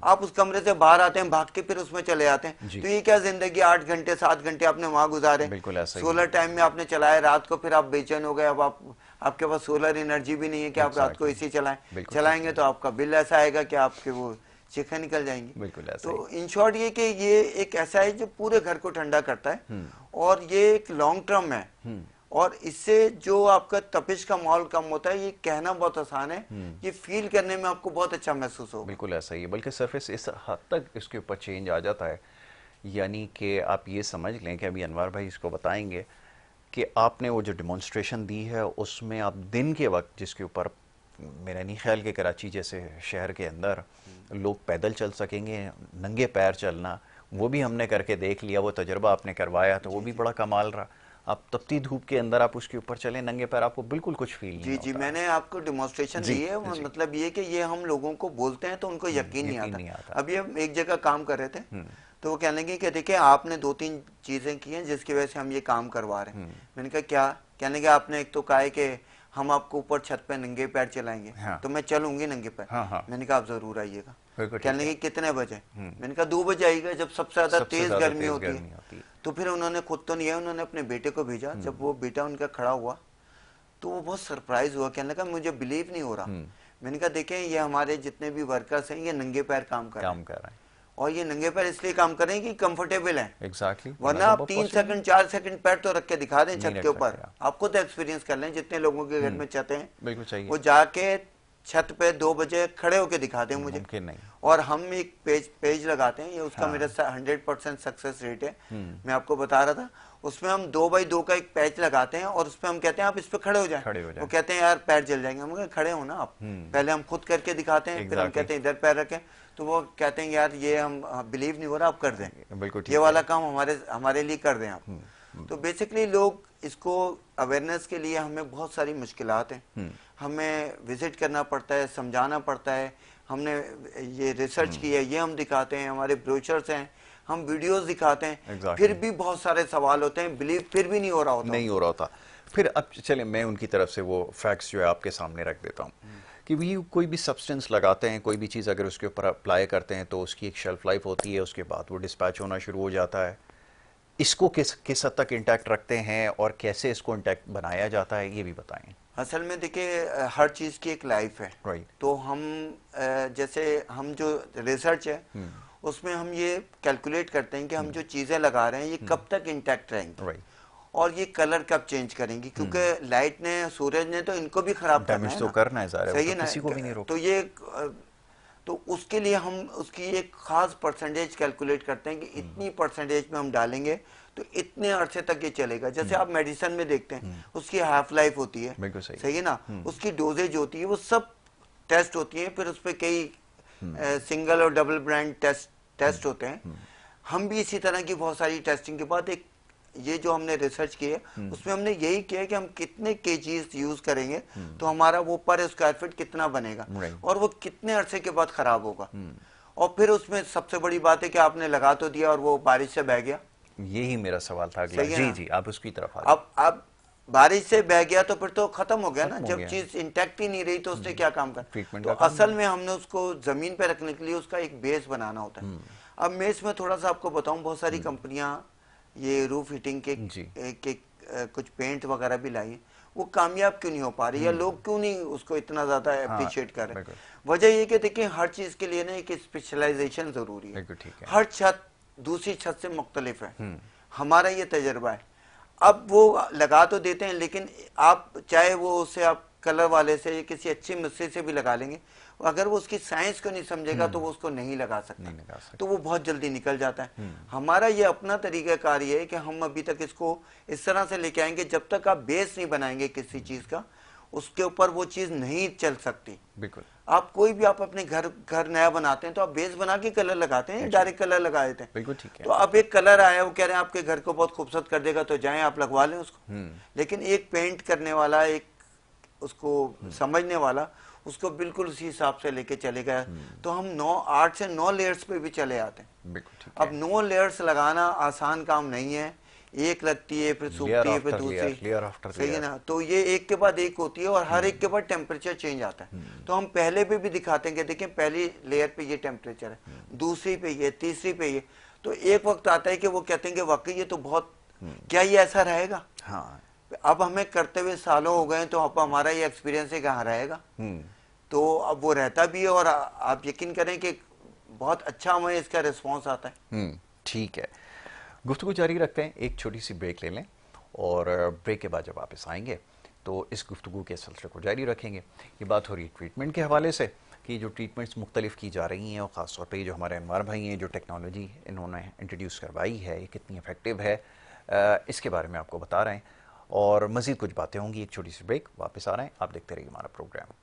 आप उस कमरे से बाहर आते हैं, भाग के फिर उसमें चले आते हैं, तो ये क्या जिंदगी 8 घंटे 7 घंटे आपने वहां गुजारे। सोलर टाइम में आपने चलाया, रात को फिर आप बेचैन हो गए, अब आपके पास सोलर एनर्जी भी नहीं है कि आप रात को एसी चलाएंगे तो आपका बिल ऐसा आएगा कि आपके वो चीखें निकल जाएंगी। बिल्कुल ऐसा। तो इन शॉर्ट ये कि ये एक ऐसा है जो पूरे घर को ठंडा करता है और ये एक लॉन्ग टर्म है और इससे जो आपका तपिश का माहौल कम होता है, ये कहना बहुत आसान है, ये फील करने में आपको बहुत अच्छा महसूस होगा। बिल्कुल ऐसा ही है, बल्कि सरफेस इस हद तक इसके ऊपर चेंज आ जाता है, यानी कि आप ये समझ लें कि अभी अनवर भाई इसको बताएंगे कि आपने वो जो डिमॉन्स्ट्रेशन दी है उसमें आप दिन के वक्त, जिसके ऊपर मेरा नहीं ख्याल कि कराची जैसे शहर के अंदर लोग पैदल चल सकेंगे, नंगे पैर चलना, वो भी हमने करके देख लिया, वो तजुर्बा आपने करवाया तो वो भी बड़ा कमाल रहा। आप तपती धूप के अंदर आप उसके ऊपर चले नंगे पैर, आपको बिल्कुल कुछ फील नहीं जी होता। जी, मैंने आपको डिमॉन्स्ट्रेशन जी दी है, जी। मतलब ये कि ये हम लोगों को बोलते हैं तो उनको यकीन नहीं यकीन आता। नहीं आता। अभी हम एक जगह काम कर रहे थे, तो वो कहने लगे कि देखिए आपने दो तीन चीजें की हैं जिसकी वजह से हम ये काम करवा रहे हैं। मैंने कहा क्या? कहने लगे आपने एक तो कहा है कि हम आपको ऊपर छत पे नंगे पैर चलाएंगे। हाँ तो मैं चलूंगी नंगे पैर। हाँ हाँ, मैंने कहा आप जरूर आइएगा। बिल्कुल ठीक कहने है। लगे कितने बजे? मैंने कहा 2 बजे आइएगा, जब सबसे ज्यादा सबसे तेज ज्यादा गर्मी तेज होती है। गर्मी होती है। तो फिर उन्होंने खुद तो नहीं है, उन्होंने अपने बेटे को भेजा। जब वो बेटा उनका खड़ा हुआ तो वो बहुत सरप्राइज हुआ, कहने लगा मुझे बिलीव नहीं हो रहा। मैंने कहा देखें ये हमारे जितने भी वर्कर्स हैं ये नंगे पैर काम कर रहे हैं, काम कर रहे हैं। और ये नंगे पैर इसलिए काम कर रहे हैं कि कंफर्टेबल है। एग्जैक्टली, वरना आप 3 सेकंड 4 सेकंड पैर तो रख के दिखा दें नहीं छत रख के ऊपर। सकते आप। आपको तो एक्सपीरियंस कर लें, जितने लोगों के घर में छतें हैं बिल्कुल चाहिए। वो जाके छत पे 2 बजे खड़े होके दिखा दें मुझे। मुमकिन नहीं। और हम एक पेज लगाते हैं, ये उसका हाँ। मेरा 100% सक्सेस रेट है। मैं आपको बता रहा था, उसमें हम 2x2 का एक पैच लगाते हैं और उसमें हम कहते हैं आप इस पे खड़े हो जाएं। खड़े हो जाएं। वो कहते हैं यार पैर जल जाएंगे। हम कहते खड़े हो ना आप। पहले हम खुद करके दिखाते हैं, फिर हम Exactly. कहते हैं इधर पैर रखें। तो वो कहते हैं यार ये हम बिलीव नहीं हो रहा, आप कर दें, बिल्कुल ठीक ये है। वाला काम हमारे लिए कर दें आप। तो बेसिकली लोग इसको अवेयरनेस के लिए हमें बहुत सारी मुश्किलात हैं। हमें विजिट करना पड़ता है, समझाना पड़ता है। हमने ये रिसर्च की है, ये हम दिखाते हैं, हमारे ब्रोचर्स हैं, हम वीडियोस दिखाते हैं। Exactly. फिर भी बहुत सारे सवाल होते हैं, बिलीव फिर भी नहीं हो रहा होता। नहीं हो रहा होता। फिर अब चले मैं उनकी तरफ से वो फैक्ट्स जो है आपके सामने रख देता हूँ कि भी कोई भी सब्सटेंस लगाते हैं, कोई भी चीज़ अगर उसके ऊपर अप्लाई करते हैं तो उसकी एक शेल्फ लाइफ होती है, उसके बाद वो डिस्पैच होना शुरू हो जाता है। इसको किस हद तक इंटैक्ट रखते हैं और कैसे इसको इंटैक्ट बनाया जाता है, ये भी बताएं। असल में देखिए हर चीज़ की एक लाइफ है। राइट। तो हम जैसे हम जो रिसर्च है उसमें हम ये कैलकुलेट करते हैं कि हम जो चीज़ें लगा रहे हैं ये कब तक इंटैक्ट रहेंगी। राइट। और ये कलर कब चेंज करेंगी, क्योंकि लाइट ने, सूरज ने तो इनको भी खराब करना डैमेज है तो ना। करना है, ज़ाहिर है, सही वो है तो ना। किसी को भी नहीं रोक। तो ये तो उसके लिए हम उसकी एक खास परसेंटेज कैलकुलेट करते हैं कि इतनी परसेंटेज में हम डालेंगे तो इतने अरसे तक ये चलेगा। जैसे आप मेडिसिन में देखते हैं उसकी हाफ लाइफ होती है, बिल्कुल सही। सही है ना। उसकी डोजेज होती है, वो सब टेस्ट होती है, फिर उस पर कई सिंगल और डबल ब्रांड टेस्ट होते हैं। हम भी इसी तरह की बहुत सारी टेस्टिंग के बाद एक ये जो हमने रिसर्च की है उसमें हमने यही किया है कि हम कितने केजीज यूज करेंगे तो हमारा वो पर स्क्वायर फीट कितना बनेगा और वो कितने अरसे के बाद खराब होगा। और फिर उसमें सबसे बड़ी बात है कि आपने लगा तो दिया और वो बारिश से बह गया। यही मेरा सवाल था अगला। जी जी, आप उसकी तरफ आ अब बारिश से बह गया तो फिर तो खत्म हो गया ना। खत्म हो जब गया। चीज इंटैक्ट ही नहीं रही तो उसने क्या काम करना। ट्रीटमेंट तो का काम असल में हमने उसको जमीन पे रखने के लिए उसका एक बेस बनाना होता है। अब मैं इसमें थोड़ा सा आपको बताऊं, बहुत सारी कंपनियां ये रूफ हीटिंग के कुछ पेंट वगैरह भी लाई, वो कामयाब क्यों नहीं हो पा रही या लोग क्यों नहीं उसको इतना ज्यादा अप्रिशिएट कर रहे। वजह ये कि देखिए हर चीज के लिए ना एक स्पेशलाइजेशन जरूरी है। हर छत दूसरी छत से मुख्तलिफ है, हमारा ये तजर्बा है। अब वो लगा तो देते हैं, लेकिन आप चाहे वो उसे आप कलर वाले से किसी अच्छी मिस्त्री से भी लगा लेंगे, अगर वो उसकी साइंस को नहीं समझेगा तो वो उसको नहीं लगा सकता, तो वो बहुत जल्दी निकल जाता है। हमारा ये अपना तरीकाकार ये है कि हम अभी तक इसको इस तरह से लेके आएंगे, जब तक आप बेस नहीं बनाएंगे किसी चीज का उसके ऊपर वो चीज नहीं चल सकती। बिल्कुल। आप कोई भी आप अपने घर नया बनाते हैं तो आप बेस बना के कलर लगाते हैं, डायरेक्ट कलर लगा देते हैं। बिल्कुल ठीक है। तो अब एक कलर आया, वो कह रहे हैं आपके घर को बहुत खूबसूरत कर देगा, तो जाएं आप लगवा लें उसको। लेकिन एक पेंट करने वाला, एक उसको समझने वाला, उसको बिल्कुल उसी हिसाब से लेके चले गया। तो हम 8 से 9 लेयर्स पे भी चले आते हैं। अब 9 लेयर्स लगाना आसान काम नहीं है, एक लगती है फिर सूखती है फिर दूसरी, सही है ना। तो ये एक के बाद एक होती है और हर एक के बाद टेम्परेचर चेंज आता है। तो हम पहले पे भी दिखाते हैं कि देखिए पहली लेयर पे ये टेम्परेचर है, दूसरी पे ये, तीसरी पे ये। तो एक वक्त आता है कि वो कहते हैं कि वाकई ये तो बहुत, क्या ये ऐसा रहेगा। हाँ। अब हमें करते हुए सालों हो गए तो अब हमारा ये एक्सपीरियंस है कहाँ रहेगा। तो अब वो रहता भी है और आप यकीन करें कि बहुत अच्छा हमें इसका रिस्पॉन्स आता है। ठीक है, गुफ्तगू जारी रखते हैं, एक छोटी सी ब्रेक ले लें और ब्रेक के बाद जब वापस आएंगे तो इस गुफ्तगू के सिलसिले को जारी रखेंगे। ये बात हो रही है ट्रीटमेंट के हवाले से कि जो ट्रीटमेंट्स मुख्तलिफ की जा रही हैं और ख़ासतौर पर जो हमारे अनवार भाई हैं, जो टेक्नोलॉजी इन्होंने इंट्रोड्यूस करवाई है, ये कितनी इफेक्टिव है, इसके बारे में आपको बता रहे हैं और मज़ीद कुछ बातें होंगी। एक छोटी सी ब्रेक, वापस आ रहे हैं, आप देखते रहिए हमारा प्रोग्राम।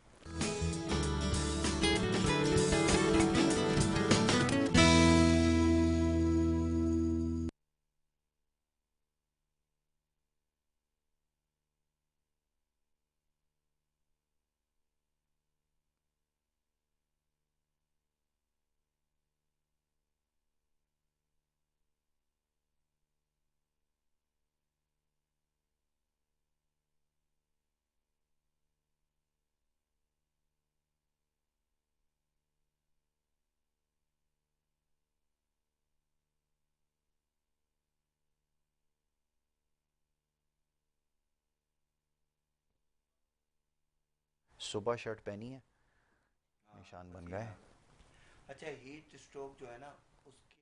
सुबह शर्ट पहनी है, निशान बन गए। अच्छा, हीट स्ट्रोक जो है ना उसकी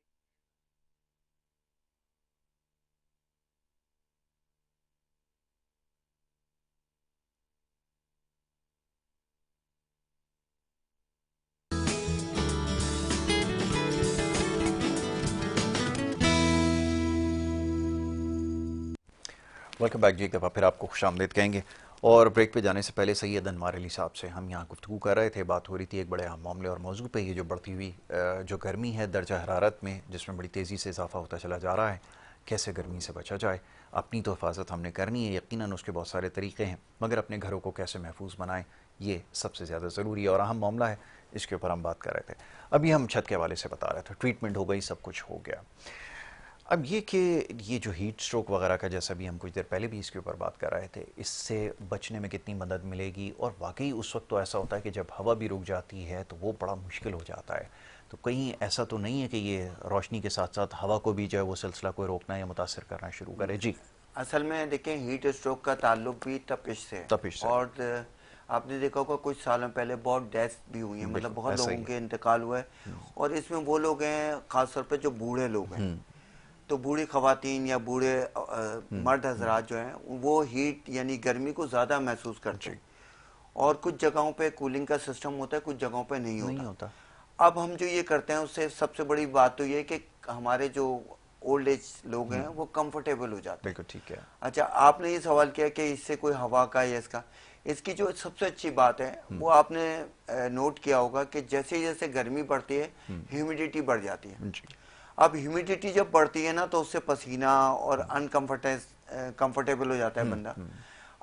वेलकम बैक जी। एक दफ़ा फिर आपको खुशामदीद कहेंगे। और ब्रेक पे जाने से पहले सैयद अनवार अली साहब से हम यहाँ गुफ्तगू कर रहे थे, बात हो रही थी एक बड़े अहम मामले और मौजू पे, ये जो बढ़ती हुई जो गर्मी है दर्जा हरारत में, जिसमें बड़ी तेज़ी से इजाफा होता चला जा रहा है, कैसे गर्मी से बचा जाए। अपनी तो हिफाजत हमने करनी है, यकीनन उसके बहुत सारे तरीक़े हैं, मगर अपने घरों को कैसे महफूज बनाएं, ये सबसे ज़्यादा ज़रूरी और अहम मामला है। इसके ऊपर हम बात कर रहे थे। अभी हम छत के हवाले से बता रहे थे, ट्रीटमेंट हो गई, सब कुछ हो गया। अब ये कि ये जो हीट स्ट्रोक वगैरह का, जैसा भी हम कुछ देर पहले भी इसके ऊपर बात कर रहे थे, इससे बचने में कितनी मदद मिलेगी। और वाकई उस वक्त तो ऐसा होता है कि जब हवा भी रुक जाती है तो वो बड़ा मुश्किल हो जाता है। तो कहीं ऐसा तो नहीं है कि ये रोशनी के साथ साथ हवा को भी जो है वो सिलसिला को रोकना या मुतासर करना शुरू करे? जी। असल में देखें, हीट स्ट्रोक का ताल्लुक भी तपिश से है। तपिश से। और आपने देखा होगा कुछ सालों पहले बहुत डेथ भी हुई है, मतलब बिल्कुल बहुत ऐसा लोगों ही है। के इंतकाल हुआ है। और इसमें वो लोग हैं खासतौर पे जो बूढ़े लोग हैं, तो बूढ़ी खवातीन या बूढ़े मर्द हजरात जो हैं वो हीट यानी गर्मी को ज़्यादा महसूस करते जी। हैं। और कुछ जगहों पे कूलिंग का सिस्टम होता है, कुछ जगहों पे नहीं नहीं होता। होता। अब हम जो ये करते हैं उससे सबसे बड़ी बात तो ये है कि हमारे जो ओल्ड एज लोग हैं वो कंफर्टेबल हो जाते हैं। बिल्कुल ठीक है। अच्छा, आपने ये सवाल किया कि इससे कोई हवा का या इसका, इसकी जो सबसे अच्छी बात है वो आपने नोट किया होगा कि जैसे जैसे गर्मी बढ़ती है ह्यूमिडिटी बढ़ जाती है। जी। अब ह्यूमिडिटी जब बढ़ती है ना तो उससे पसीना और कंफर्टेबल हो जाता है बंदा।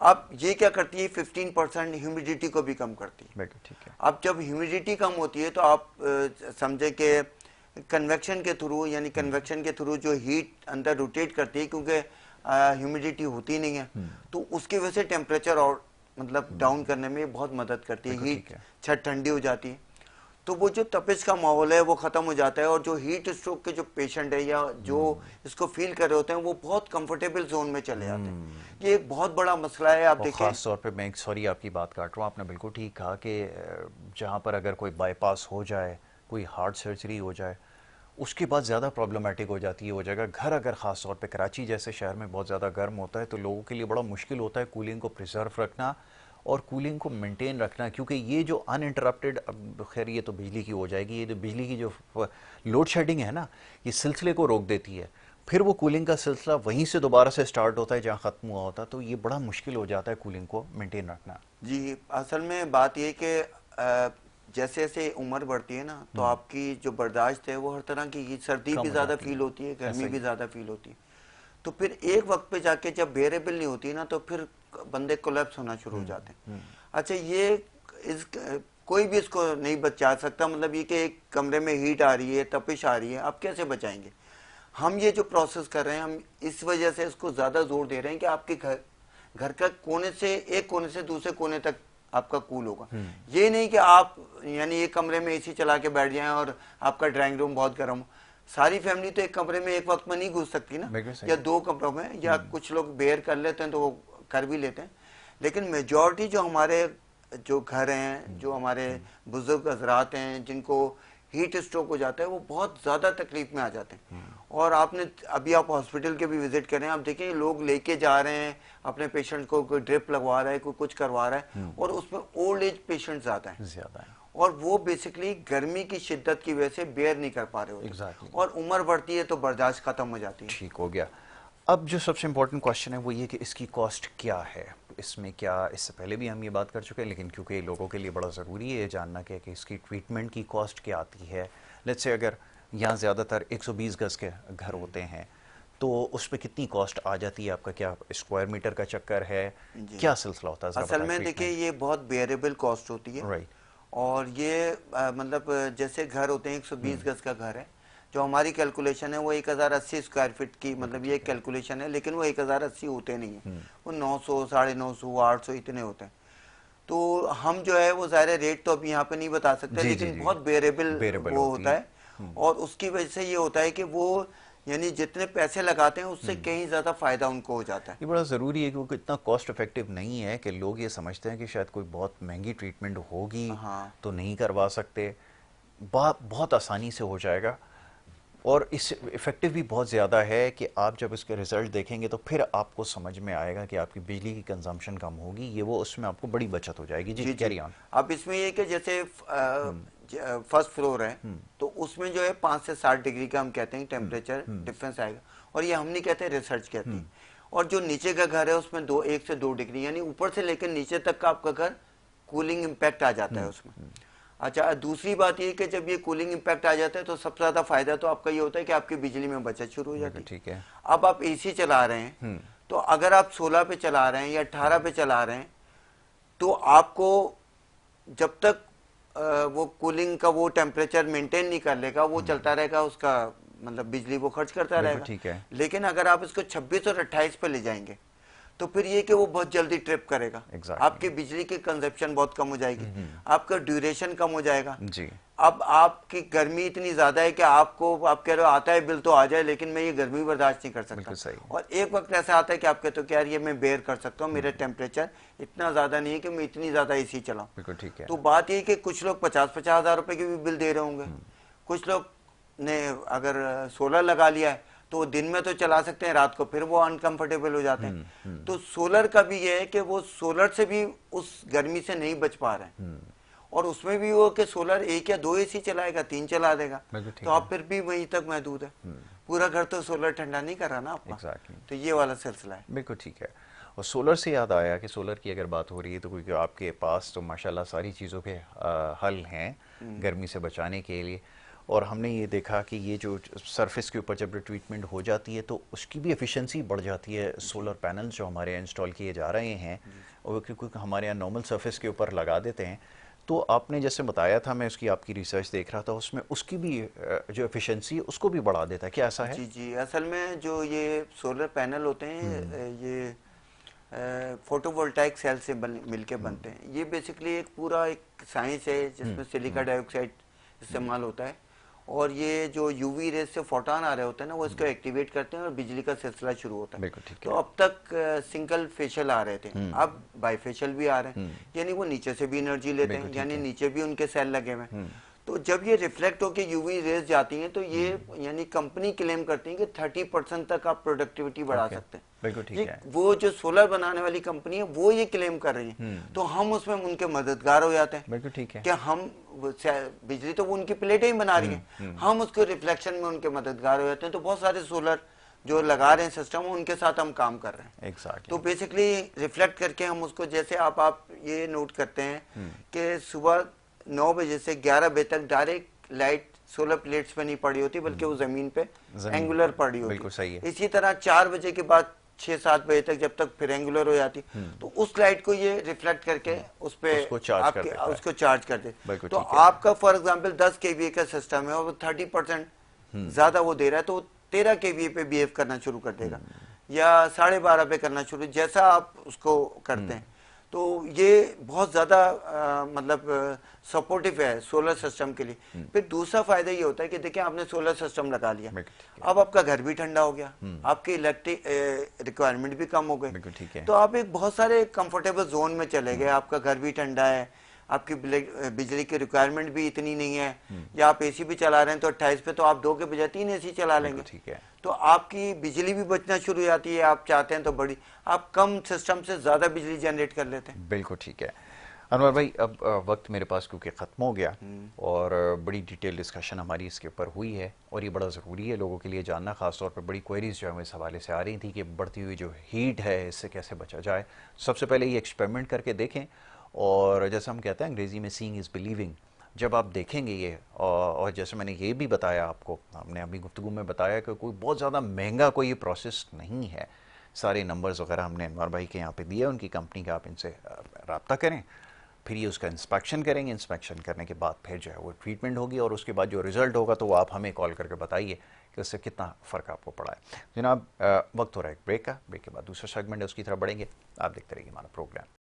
अब ये क्या करती है, 15% ह्यूमिडिटी को भी कम करती है। बिल्कुल ठीक है। अब जब ह्यूमिडिटी कम होती है तो आप समझे कि कन्वेक्शन के थ्रू, यानी कन्वेक्शन के थ्रू जो हीट अंदर रोटेट करती है, क्योंकि ह्यूमिडिटी होती नहीं है, तो उसकी वजह से टेम्परेचर और मतलब डाउन करने में बहुत मदद करती है। बिल्कुल ठीक हीट है। छत ठंडी हो जाती है, तो वो जो तपिश का माहौल है वो खत्म हो जाता है। और जो हीट स्ट्रोक के जो पेशेंट है या जो इसको फील कर रहे होते हैं वो बहुत कंफर्टेबल जोन में चले जाते हैं। ये एक बहुत बड़ा मसला है। आप और देखें, ख़ास तौर पे मैं सॉरी आपकी बात काट रहा हूँ, आपने बिल्कुल ठीक कहा कि जहाँ पर अगर कोई बाईपास हो जाए, कोई हार्ट सर्जरी हो जाए, उसके बाद ज़्यादा प्रॉब्लमेटिक हो जाती है वो जगह। घर अगर ख़ास तौर पे कराची जैसे शहर में बहुत ज़्यादा गर्म होता है तो लोगों के लिए बड़ा मुश्किल होता है कूलिंग को प्रिजर्व रखना और कूलिंग को मेंटेन रखना, क्योंकि ये जो अनइंटरप्टेड, अब खैर ये तो बिजली की हो जाएगी, ये जो बिजली की जो लोड शेडिंग है ना, ये सिलसिले को रोक देती है। फिर वो कूलिंग का सिलसिला वहीं से दोबारा से स्टार्ट होता है जहाँ ख़त्म हुआ होता है, तो ये बड़ा मुश्किल हो जाता है कूलिंग को मेंटेन रखना। जी असल में बात ये कि जैसे जैसे उम्र बढ़ती है ना तो आपकी जो बर्दाश्त है वो हर तरह की, सर्दी कम भी हो ज़्यादा जाती फील है। होती है, गर्मी ऐसा ही भी है। ज़्यादा फील होती है। तो फिर एक वक्त पे जाके जब बेरेबल नहीं होती ना तो फिर बंदे कोलैप्स होना शुरू हो जाते हैं। अच्छा, ये इस कोई भी इसको नहीं बचा सकता, मतलब ये कि एक कमरे में हीट आ रही है, तपिश आ रही है, आप कैसे बचाएंगे? हम ये जो प्रोसेस कर रहे हैं, हम इस वजह से इसको ज़्यादा जोर दे रहे हैं कि आपके घर घर का कोने से, एक कोने से दूसरे कोने तक आपका कूल होगा। ये नहीं कि आप यानी एक कमरे में एसी चला के बैठ जाएं और आपका ड्राइंग रूम बहुत गर्म हो। सारी फैमिली तो एक कमरे में एक वक्त में नहीं घुस सकती ना, बिल्कुल सही या है। दो कमरों में, या कुछ लोग बेयर कर लेते हैं तो वो कर भी लेते हैं। लेकिन मेजॉरिटी जो हमारे जो घर हैं, जो हमारे बुजुर्ग हजरात हैं जिनको हीट स्ट्रोक हो जाता है, वो बहुत ज़्यादा तकलीफ में आ जाते हैं। और आपने अभी आप हॉस्पिटल के भी विजिट करें, आप देखें लोग लेके जा रहे हैं अपने पेशेंट को, कोई ड्रिप लगवा रहा है, कोई कुछ करवा रहा है, और उसमें ओल्ड एज पेशेंट ज़्यादा है। ज़्यादा है। और वो बेसिकली गर्मी की शिद्दत की वजह से बेयर नहीं कर पा रहे होते। एग्जैक्टली। और उम्र बढ़ती है तो बर्दाश्त खत्म हो जाती है। ठीक हो गया। अब जो सबसे इम्पोर्टेंट क्वेश्चन है वो ये कि इसकी कॉस्ट क्या है, इसमें क्या, इससे पहले भी हम ये बात कर चुके हैं, लेकिन क्योंकि लोगों के लिए बड़ा ज़रूरी है जानना कि इसकी ट्रीटमेंट की कॉस्ट क्या आती है। लेट्स से अगर यहाँ ज़्यादातर 120 गज़ के घर होते हैं तो उस पर कितनी कॉस्ट आ जाती है? आपका क्या स्क्वायर मीटर का चक्कर है, जी, क्या सिलसिला होता है, ज़रा असल बताएं में देखिए ट्रीटमेंट। ये बहुत बेरेबल कॉस्ट होती है। राइट। और ये मतलब जैसे घर होते हैं, 120 गज का घर है, जो हमारी कैलकुलेशन है वो 1080 स्क्वायर फीट की, मतलब ये कैलकुलेशन है, लेकिन वो 1080 होते नहीं है, वो 900, 950, 800 इतने होते हैं। तो हम जो है वो ज़ाहिर रेट तो अभी यहाँ पे नहीं बता सकते, जी जी लेकिन जी। बहुत बेरेबल बेरेबल वो होती होता है। है। और उसकी वजह से ये होता है कि वो यानी जितने पैसे लगाते हैं उससे कहीं ज़्यादा फायदा उनको हो जाता है। ये बड़ा ज़रूरी है क्योंकि इतना कॉस्ट इफेक्टिव नहीं है कि लोग ये समझते हैं कि शायद कोई बहुत महंगी ट्रीटमेंट होगी हाँ तो नहीं करवा सकते। बहुत आसानी से हो जाएगा और इस इफ़ेक्टिव भी बहुत ज़्यादा है कि आप जब इसके रिज़ल्ट देखेंगे तो फिर आपको समझ में आएगा कि आपकी बिजली की कंजम्पशन कम होगी, ये वो उसमें आपको बड़ी बचत हो जाएगी। जी जी जी। Carry on. अब इसमें ये कि जैसे फर्स्ट फ्लोर है तो उसमें जो है 5 से 7 डिग्री का हम कहते हैं टेम्परेचर डिफरेंस आएगा, और ये हम नहीं कहते, रिसर्च कहती है। और जो नीचे का घर है उसमें 1 से 2 डिग्री, यानी ऊपर से लेकर नीचे तक का आपका घर कूलिंग इम्पैक्ट आ जाता है उसमें। अच्छा, दूसरी बात ये कि जब ये कूलिंग इम्पैक्ट आ जाता है तो सबसे ज्यादा फायदा तो आपका ये होता है कि आपकी बिजली में बचत शुरू हो जाती है। ठीक है। अब आप एसी चला रहे हैं तो अगर आप 16 पे चला रहे हैं या 18 पे चला रहे हैं तो आपको जब तक वो कूलिंग का वो टेम्परेचर मेंटेन नहीं कर लेगा वो चलता रहेगा, उसका मतलब बिजली वो खर्च करता रहेगा। ठीक है। लेकिन अगर आप इसको 26 और 28 पे ले जाएंगे तो फिर ये कि वो बहुत जल्दी ट्रिप करेगा। आपकी बिजली की कंजप्शन बहुत कम हो जाएगी, आपका ड्यूरेशन कम हो जाएगा जी। अब आपकी गर्मी इतनी ज्यादा है कि आपको, आप कह रहे हो आता है बिल तो आ जाए लेकिन मैं ये गर्मी बर्दाश्त नहीं कर सकता। और एक वक्त ऐसा आता है कि आप कहते हो कि यार ये मैं बेयर कर सकता हूँ, मेरा टेम्परेचर इतना ज्यादा नहीं है कि मैं इतनी ज्यादा एसी चलाऊं। बिल्कुल ठीक है। तो बात ये कि कुछ लोग 50-50 हजार रुपए के भी बिल दे रहे होंगे, कुछ लोग ने अगर सोलर लगा लिया है तो दिन में तो चला सकते हैं, रात को फिर वो अनकंफर्टेबल हो जाते हैं। तो सोलर का भी ये है कि वो सोलर से भी उस गर्मी से नहीं बच पा रहे हैं, और उसमें भी वो कि सोलर 1 या 2 एसी चलाएगा, 3 चला देगा, तो आप फिर भी वहीं तक महदूद है। पूरा घर तो सोलर ठंडा नहीं कर रहा ना आपका। तो ये वाला सिलसिला है। बिल्कुल ठीक है। और सोलर से याद आया कि सोलर की अगर बात हो रही है तो क्योंकि आपके पास तो माशाल्लाह सारी चीज़ों के हल हैं गर्मी से बचाने के लिए, और हमने ये देखा कि ये जो सरफेस के ऊपर जब ट्रीटमेंट हो जाती है तो उसकी भी एफिशिएंसी बढ़ जाती है। सोलर पैनल जो हमारे यहाँ इंस्टॉल किए जा रहे हैं और क्योंकि हमारे यहाँ नॉर्मल सरफेस के ऊपर लगा देते हैं, तो आपने जैसे बताया था, मैं उसकी आपकी रिसर्च देख रहा था, उसमें उसकी भी जो एफिशिएंसी है उसको भी बढ़ा देता है, क्या ऐसा है? जी जी, असल में जो ये सोलर पैनल होते हैं ये फोटोवोल्टाइक सेल से मिलके बनते हैं। ये बेसिकली एक पूरा एक साइंस है जिसमें सिलिका डाइऑक्साइड इस्तेमाल होता है, और ये जो यूवी रेज से फोटोन आ रहे होते हैं ना वो इसको एक्टिवेट करते हैं और बिजली का सिलसिला शुरू होता है। तो अब तक सिंगल फेशियल आ रहे थे, अब बाईफेशियल भी आ रहे हैं, यानी वो नीचे से भी एनर्जी लेते हैं, यानी नीचे भी उनके सेल लगे हुए हैं। तो जब ये रिफ्लेक्ट होकर यूवी रेज जाती हैं तो ये यानी कंपनी क्लेम करती है कि 30% तक आप प्रोडक्टिविटी बढ़ा सकते हैं। बिल्कुल ठीक है। वो जो सोलर बनाने वाली कंपनी है वो ये क्लेम कर रही है, तो हम उसमें उनके मददगार हो जाते हैं। बिल्कुल ठीक है। कि हम बिजली तो वो उनकी प्लेटें ही बना रही हैं, हम उसको रिफ्लेक्शन में उनके मददगार हो जाते हैं। तो बहुत सारे सोलर जो लगा रहे हैं सिस्टम उनके साथ हम काम कर रहे हैं। तो बेसिकली रिफ्लेक्ट करके हम उसको, जैसे आप ये नोट करते हैं कि सुबह 9 बजे से 11 बजे तक डायरेक्ट लाइट सोलर प्लेट्स पे नहीं पड़ी होती बल्कि वो जमीन पे एंगुलर पड़ी होती। बिल्कुल सही है। इसी तरह 4 बजे के बाद 6-7 बजे तक जब तक फिर एंगुलर हो जाती तो उस लाइट को ये रिफ्लेक्ट करके उस पे उसको चार्ज कर दे। तो आपका फॉर एग्जांपल 10 kVA का सिस्टम है और वो 30% ज्यादा वो दे रहा है तो 13 kVA पे बिहेव करना शुरू कर देगा या 12:30 पे करना शुरू, जैसा आप उसको करते हैं। तो ये बहुत ज्यादा मतलब सपोर्टिव है सोलर सिस्टम के लिए। फिर दूसरा फायदा ये होता है कि देखिए आपने सोलर सिस्टम लगा लिया, अब आपका घर भी ठंडा हो गया, आपकी इलेक्ट्रिक रिक्वायरमेंट भी कम हो गई, तो आप एक बहुत सारे कंफर्टेबल जोन में चले गए। आपका घर भी ठंडा है, आपकी बिजली की रिक्वायरमेंट भी इतनी नहीं है, या आप एसी भी चला रहे हैं तो 28 पे तो आप 2 के बजाय 3 एसी चला लेंगे। ठीक है। तो आपकी बिजली भी बचना शुरू हो जाती है। आप चाहते हैं तो बड़ी, आप कम सिस्टम से ज्यादा बिजली जनरेट कर लेते हैं। बिल्कुल ठीक है। अनवर भाई, अब वक्त मेरे पास क्योंकि ख़त्म हो गया और बड़ी डिटेल डिस्कशन हमारी इसके ऊपर हुई है और ये बड़ा ज़रूरी है लोगों के लिए जानना, ख़ासतौर पर बड़ी क्वेरीज जो हमें इस हवाले से आ रही थी कि बढ़ती हुई जो हीट है इससे कैसे बचा जाए। सबसे पहले ये एक्सपेरिमेंट करके देखें, और जैसे हम कहते हैं अंग्रेज़ी में सीइंग इज़ बिलीविंग, जब आप देखेंगे ये, और जैसे मैंने ये भी बताया आपको, हमने अभी गुफ्तगू में बताया कि कोई बहुत ज़्यादा महंगा कोई प्रोसेस नहीं है। सारे नंबर्स वगैरह हमने अनवर भाई के यहाँ पे दिए उनकी कंपनी का, आप इनसे रब्ता करें, फिर ये उसका इंस्पेक्शन करेंगे, इंस्पेक्शन करने के बाद फिर जो है वो ट्रीटमेंट होगी, और उसके बाद जो रिज़ल्ट होगा तो वो आप हमें कॉल करके बताइए कि उससे कितना फ़र्क आपको पड़ा है। जनाब, वक्त हो रहा है एक ब्रेक का, ब्रेक के बाद दूसरा सेगमेंट है उसकी तरफ बढ़ेंगे। आप देखते रहिए हमारा प्रोग्राम।